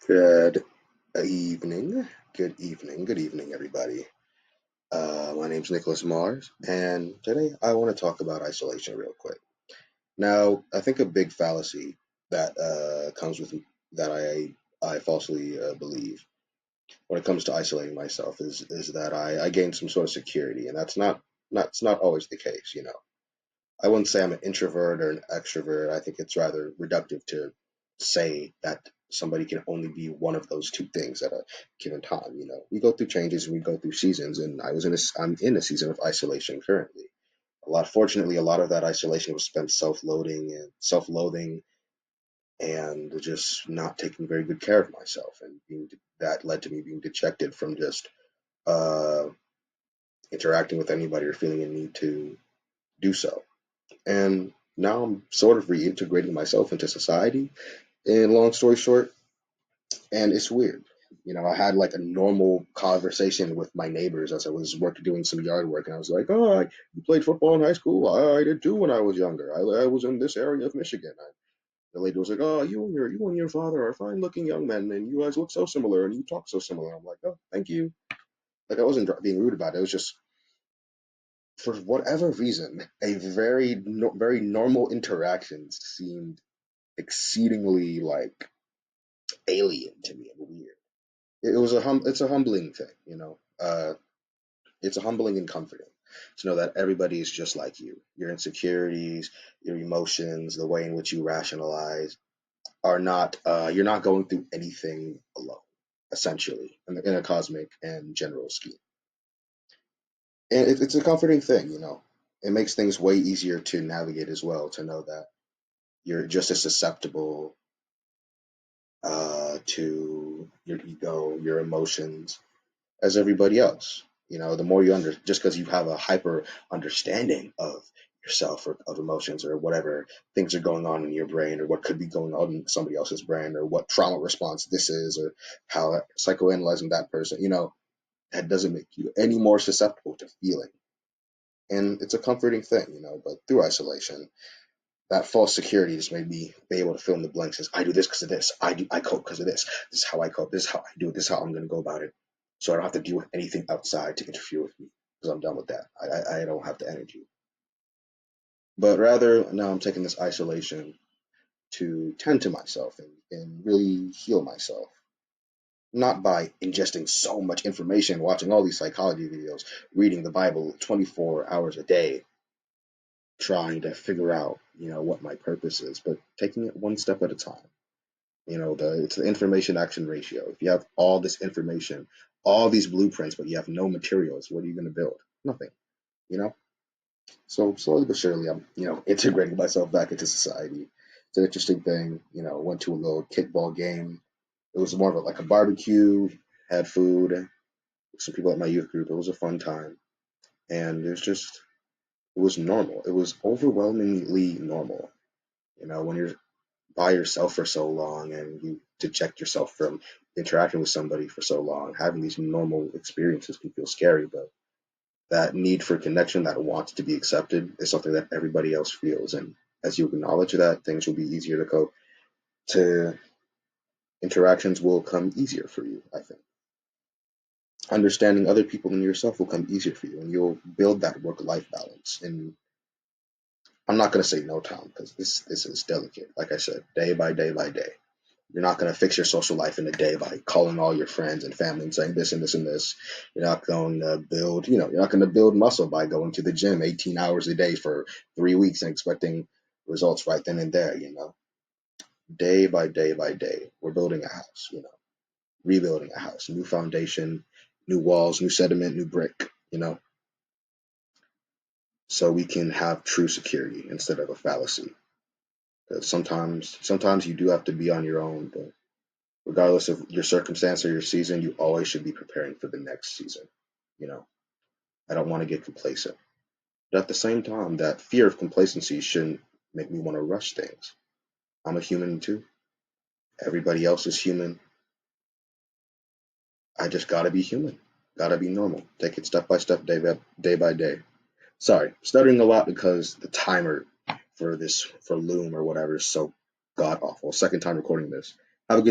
Good evening. Good evening, everybody. My name's Nicholas Mars, and today I want to talk about isolation real quick. Now, I think a big fallacy that comes with that I falsely believe when it comes to isolating myself is that I gain some sort of security, and that's not always the case. I wouldn't say I'm an introvert or an extrovert. I think it's rather reductive to say that somebody can only be one of those two things at a given time. We go through changes and we go through seasons, and I'm in a season of isolation currently. Fortunately, a lot of that isolation was spent self-loathing and just not taking very good care of myself, and that led to me being dejected from just uh, interacting with anybody or feeling a need to do so. And now I'm sort of reintegrating myself into society. And long story short, and it's weird. I had like a normal conversation with my neighbors as I was doing some yard work, and I was like, "Oh, you played football in high school? I did too when I was younger. I was in this area of Michigan." The lady was like, "Oh, you and your father are fine-looking young men, and you guys look so similar, and you talk so similar." I'm like, "Oh, thank you." Like I wasn't being rude about it. It was just for whatever reason, a very normal interaction seemed exceedingly like alien to me and weird. It's a humbling thing, it's a humbling and comforting to know that everybody is just like you. Your insecurities, your emotions, the way in which you rationalize are not you're not going through anything alone, essentially, in a cosmic and general scheme. And it's a comforting thing. It makes things way easier to navigate as well, to know that you're just as susceptible to your ego, your emotions, as everybody else. The more just because you have a hyper understanding of yourself or of emotions or whatever things are going on in your brain or what could be going on in somebody else's brain or what trauma response this is or how psychoanalyzing that person, that doesn't make you any more susceptible to feeling. And it's a comforting thing, but through isolation, that false security just made me be able to fill in the blanks as I do this because of this. I cope because of this. This is how I cope. This is how I do it. This is how I'm going to go about it. So I don't have to deal with anything outside to interfere with me because I'm done with that. I don't have the energy. But rather, now I'm taking this isolation to tend to myself and really heal myself. Not by ingesting so much information, watching all these psychology videos, reading the Bible 24 hours a day, trying to figure out, what my purpose is, but taking it one step at a time. It's the information action ratio. If you have all this information, all these blueprints, but you have no materials, what are you going to build? Nothing. You know. So slowly but surely, I'm integrating myself back into society. It's an interesting thing. Went to a little kickball game. It was more of like a barbecue. Had food. Some people at my youth group. It was a fun time, and it was normal. It was overwhelmingly normal. When you're by yourself for so long and you deject yourself from interacting with somebody for so long, having these normal experiences can feel scary, but that need for connection, that wants to be accepted, is something that everybody else feels. And as you acknowledge that, things will be easier to cope. To interactions will come easier for you, I think. Understanding other people than yourself will come easier for you, and you'll build that work-life balance. And I'm not going to say no time because this is delicate. Like I said, day by day by day. You're not going to fix your social life in a day by calling all your friends and family and saying this and this and this. You're not going to build muscle by going to the gym 18 hours a day for 3 weeks and expecting results right then and there. Day by day by day, we're building a house, rebuilding a house, new foundation, new walls, new sediment, new brick, so we can have true security instead of a fallacy. Because sometimes you do have to be on your own, but regardless of your circumstance or your season, you always should be preparing for the next season. You know, I don't want to get complacent. But at the same time, that fear of complacency shouldn't make me want to rush things. I'm a human too. Everybody else is human. I just gotta be human. Gotta be normal. Take it step by step, day by day. Sorry, stuttering a lot because the timer for Loom or whatever is so god awful. Second time recording this.